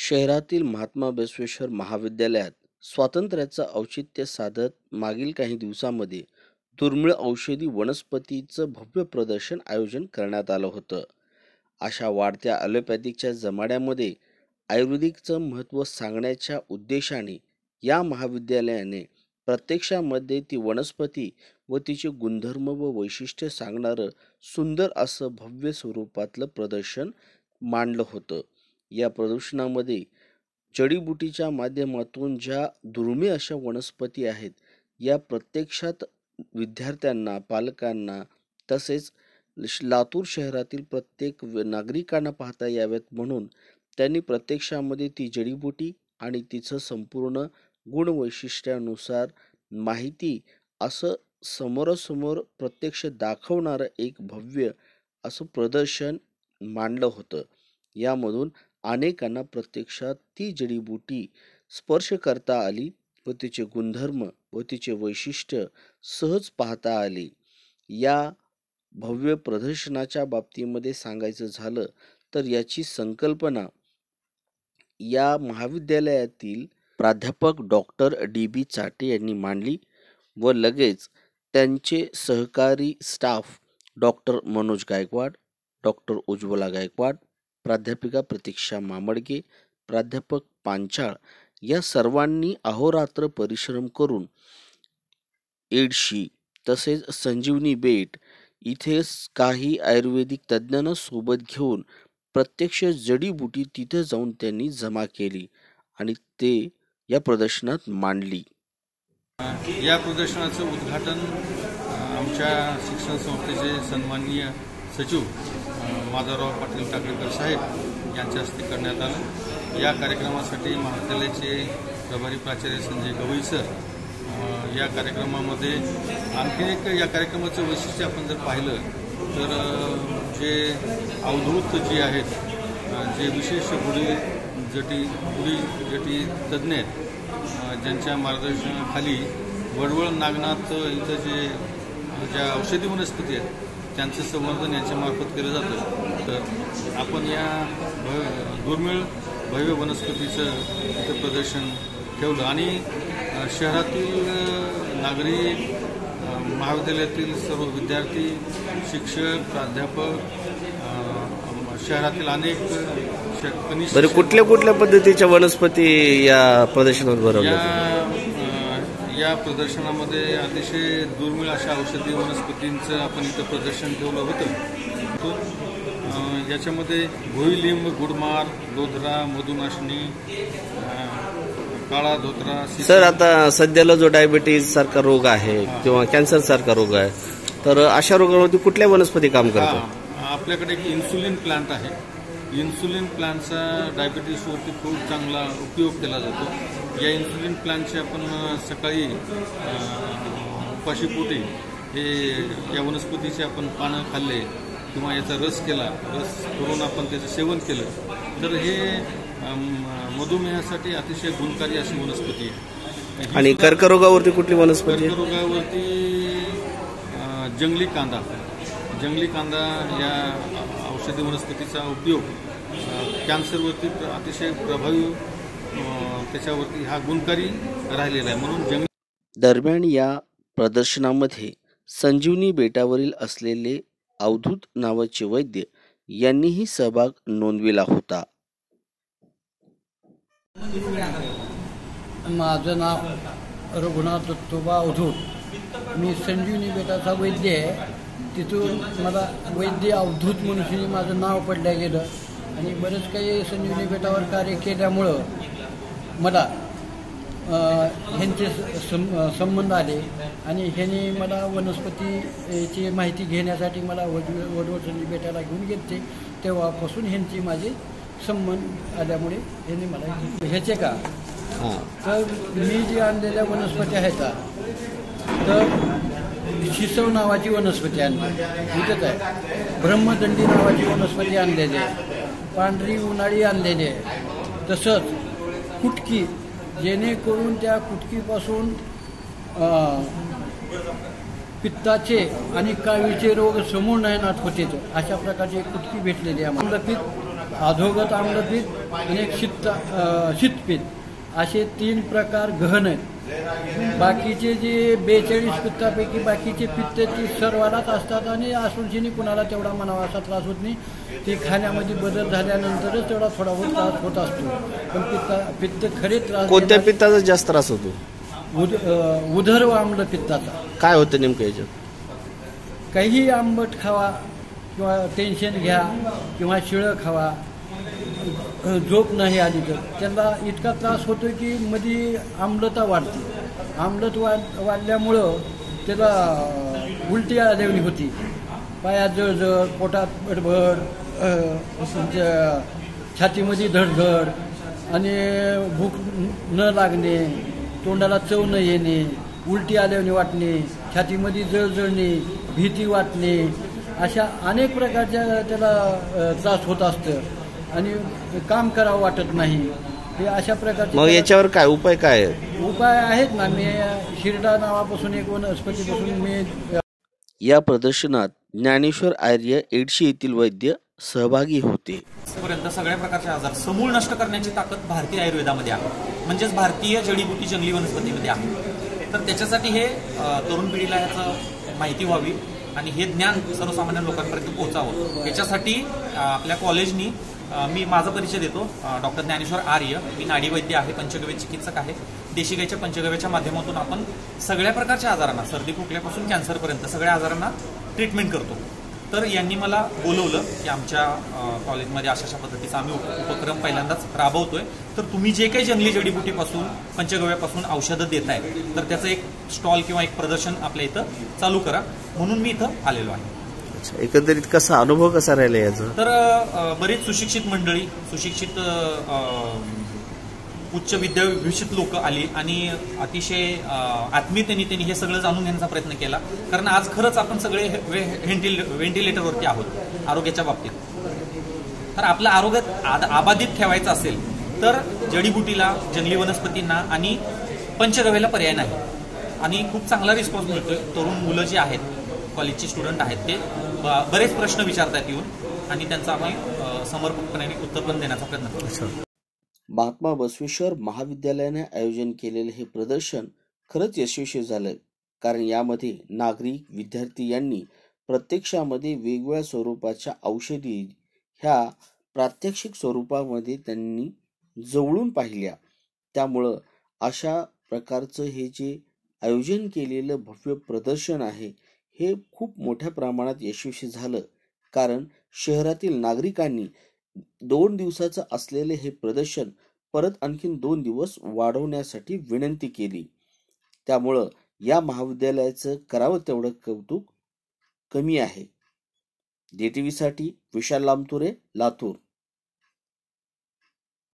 शहरातील महात्मा बसवेश्वर महाविद्यालयात स्वातंत्र्याचं औचित्य साधत मागील काही दिवसांमध्ये दुर्मिळ औषधी वनस्पतीचं भव्य प्रदर्शन आयोजन करण्यात आलं होतं. अशा वाढत्या ॲलोपॅथीच्या जमाड्यामध्ये आयुर्वेदिकचं महत्त्व सांगण्याच्या उद्देशाने या महाविद्यालयाने प्रत्यक्षामध्ये ती वनस्पती व तिचे गुणधर्म व वैशिष्ट्य सांगणारं सुंदर असं भव्य स्वरूपातलं प्रदर्शन मांडलं होतं. या प्रदर्शनामध्ये जडीबुटीच्या माध्यमातून ज्या दुर्मिळ अशा वनस्पती आहेत, या प्रत्यक्षात विद्यार्थ्यांना, पालकांना तसेच लातूर शहरातील प्रत्येक नागरिकांना पाहता याव्यात म्हणून त्यांनी प्रत्यक्षामध्ये ती जडीबुटी आणि तिचं संपूर्ण गुणवैशिष्ट्यानुसार माहिती असं समोरासमोर प्रत्यक्ष दाखवणारं एक भव्य असं प्रदर्शन मांडलं होतं. यामधून अनेकांना प्रत्यक्षात ती जडीबुटी स्पर्श करता आली व तिचे गुणधर्म व तिचे वैशिष्ट्य सहज पाहता आले. या भव्य प्रदर्शनाच्या बाबतीमध्ये सांगायचं झालं तर याची संकल्पना या महाविद्यालयातील प्राध्यापक डॉक्टर डी.बी. चाटे यांनी मांडली व लगेच त्यांचे सहकारी staff doctor Manoj Gaikwad, doctor Ujjwala Gaikwad, प्राध्यापिका प्रतीक्षा मामडगे, प्राध्यापक पांचाळ या सर्वांनी अहोरात्र परिश्रम करून एडशी तसेच संजीवनी बेट इथे काही आयुर्वेदिक तज्ज्ञांना सोबत घेऊन प्रत्यक्ष जडीबुटी तिथे जाऊन त्यांनी जमा केली आणि ते या प्रदर्शनात मांडली. या प्रदर्शनाचं उद्घाटन आमच्या शिक्षण संस्थेचे सन्माननीय सचिव माधवराव पाटील टाकळीकर साहेब यांच्या हस्ते करण्यात आलं. या कार्यक्रमासाठी महाविद्यालयाचे प्रभारी प्राचार्य संजय गवई सर या कार्यक्रमामध्ये आणखी एक या कार्यक्रमाचं वैशिष्ट्य आपण जर पाहिलं तर जे अवधूत जे आहेत, जे विशेष गुढी जटी तज्ज्ञ आहेत, ज्यांच्या मार्गदर्शनाखाली वडवळ नागनाथ इथं ज्या औषधी वनस्पती आहेत त्यांचं संवर्धन यांच्यामार्फत केलं जातं. तर आपण या दुर्मिळ भव्य वनस्पतीचं इथं प्रदर्शन ठेवलं आणि शहरातील नागरिक, महाविद्यालयातील सर्व विद्यार्थी, शिक्षक, प्राध्यापक, शहरातील अनेक कुठल्या पद्धतीच्या वनस्पती या प्रदर्शनात भरवल्या? या प्रदर्शनामध्ये अतिशय दुर्मिळ अशा औषधी वनस्पतींचं आपण इथं प्रदर्शन ठेवलं होतं. याच्यामध्ये भुईलिंब, गुडमार, लोधरा, मधुनाशनी, काळा धोत्रा. सर, आता सध्याला जो डायबिटीज सारखा रोग आहे किंवा कॅन्सर सारखा रोग आहे, तर अशा रोगांवरती कुठल्या वनस्पती काम करतात? आपल्याकडे एक इन्सुलिन प्लांट आहे. इन्सुलिन प्लांटचा डायबिटीसवरती खूप चांगला उपयोग केला जातो. या इन्सुलिन प्लांटचे आपण सकाळी उपाशीपोटी हे या वनस्पतीचे आपण पानं खाल्ले किंवा याचा रस करून आपण त्याचं सेवन केलं तर हे मधुमेहासाठी अतिशय गुणकारी अशी वनस्पती आहे. आणि कर्करोगावरती कुठली वनस्पती? कर्करोगावरती जंगली कांदा या औषधी वनस्पतीचा उपयोग कॅन्सरवरती अतिशय प्रभावी, त्याच्यावरती हा गुणकारी राहिलेला आहे म्हणून दरम्यान या प्रदर्शनामध्ये संजीवनी बेटावरील असलेले अवधूत नावाचे वैद्य यांनीही सहभाग नोंदविला होता. माझं नाव रघुनाथ दत्तोबा अवधूत. मी संजीवनी बेटाचा वैद्य आहे. तिथून मला वैद्य अवधूत म्हणून माझं नाव पडलं गेलं आणि बरेच काही संजीवनी बेटावर कार्य केल्यामुळं मला ह्यांचे संबंध आले आणि ह्यांनी मला वनस्पतीची माहिती घेण्यासाठी मला वडवळ संजीवनी बेटाला घेऊन गेले. तेव्हापासून ह्यांची माझी संबंध आल्यामुळे ह्यांनी मला ह्याचे का तर मी जे आणलेल्या वनस्पती आहेत तर शिसव नावाची वनस्पती आणली इथंच आहे. ब्रह्मदंडी नावाची वनस्पती आणलेली आहे. पांढरी उन्हाळी आणलेली आहे. तसंच कुटकी, जेणेकरून त्या कुटकीपासून पित्ताचे आणि कावीळचे रोग समूळ नयनात होते अशा प्रकारची कुटकी भेटलेली आहे. आम्हाला पित्त अधोगत आम्लपीत आणि एक शीतपीत असे 3 प्रकार गहन आहेत. बाकीचे जे 42 पित्तापैकी बाकीचे पित्त ती सर्वालाच असतात आणि आसुंशीने कुणाला तेवढा म्हणावा असा त्रास होत नाही. ती खाण्यामध्ये बदल झाल्यानंतरच तेवढा थोडा बहुत त्रास होत असतो. पण पित्त खरे त्रास कोणत्या पित्ताचा जास्त त्रास होतो? उदर व आम्ल पित्ताचा. काय होतं नेमकं याच्यात? काही आंबट खावा किंवा टेन्शन घ्या किंवा शिळं खावा, झोप नाही आली तर त्यांना इतका त्रास होतो की मध्ये आम्लता वाढते. वाढल्यामुळं त्याला उलटी आल्यावणी होती, पायात जळजळ, पोटात बडबड, छातीमध्ये धडधड आणि भूक न लागणे, तोंडाला चव न येणे, उलटी आल्यावणी वाटणे, छातीमध्ये जळजळणे, भीती वाटणे, अशा अनेक प्रकारच्या त्याला त्रास होत असतं आणि काम करावं वाटत नाही. हे अशा प्रकारचे. मग याच्यावर काय उपाय काय आहे? उपाय आहेत ना. मी शिरडा नावापासून एक वनस्पतीपासून मी. या प्रदर्शनात ज्ञानेश्वर आर्य एडशी येथील वैद्य सहभागी होते. पर्यंत सगळ्या प्रकारचे आजार समूळ नष्ट करण्याची ताकद भारतीय आयुर्वेदामध्ये आहे, म्हणजेच भारतीय जडीबुटी जंगली वनस्पतीमध्ये आहे. तर त्याच्यासाठी हे तरुण पिढीला ह्याचं माहिती व्हावी आणि हे ज्ञान सर्वसामान्य लोकांपर्यंत पोहोचावं. याच्यासाठी आपल्या कॉलेजनी मी माझा परिचय देतो. डॉक्टर ज्ञानेश्वर आर्य, मी नाडी वैद्य आहे, पंचगव्य चिकित्सक आहे. देशी गाईच्या पंचगव्याच्या माध्यमातून आपण सगळ्या प्रकारच्या आजारांना, सर्दी खोकल्यापासून कॅन्सरपर्यंत सगळ्या आजारांना ट्रीटमेंट करतो. तर यांनी मला बोलवलं की आमच्या कॉलेजमध्ये अशा पद्धतीचा आम्ही उपक्रम पहिल्यांदाच राबवतोय, तर तुम्ही जे काही जंगली जडीबुटीपासून पंचगव्यापासून औषधं देताय तर त्याचं एक स्टॉल किंवा एक प्रदर्शन आपल्या इथं चालू करा, म्हणून मी इथं आलेलो आहे. एकंदरीत कसा अनुभव कसा राहिला याचा? तर बरेच सुशिक्षित मंडळी, सुशिक्षित उच्च विद्याभूषित लोक आली आणि अतिशय आत्मीयतेने त्यांनी हे सगळं जाणून घेण्याचा प्रयत्न केला. कारण आज खरंच आपण सगळे व्हेंटिलेटरवरती आहोत आरोग्याच्या बाबतीत. तर आपलं आरोग्य अबाधित ठेवायचं असेल तर जडीबुटीला, जंगली वनस्पतींना आणि पंचगव्याला पर्याय नाही. आणि खूप चांगला रिस्पॉन्स मिळतोय. तरुण मुलं जी आहेत, कॉलेजचे स्टुडंट आहेत, ते बरेच प्रश्न विचारतात येऊन आणि त्यांचा आम्ही समर्पकपणे उत्तर पण देण्याचा प्रयत्न करतो. महात्मा बसवेश्वर महाविद्यालयाने आयोजन केलेले हे प्रदर्शन खरंच यशस्वी झालं, कारण यामध्ये नागरिक, विद्यार्थी यांनी प्रत्यक्षामध्ये वेगवेगळ्या स्वरूपाच्या औषधी ह्या प्रात्यक्षिक स्वरूपामध्ये त्यांनी जवळून पाहिल्या. त्यामुळं अशा प्रकारचं हे जे आयोजन केलेलं भव्य प्रदर्शन आहे हे खूप मोठ्या प्रमाणात यशस्वी झालं, कारण शहरातील नागरिकांनी 2 दिवसाचं असलेले हे प्रदर्शन परत आणखीन 2 दिवस वाढवण्यासाठी विनंती केली. त्यामुळं या महाविद्यालयाचं करावं तेवढं कौतुक कमी आहे. DTV साठी विशाल लामतुरे, लातूर.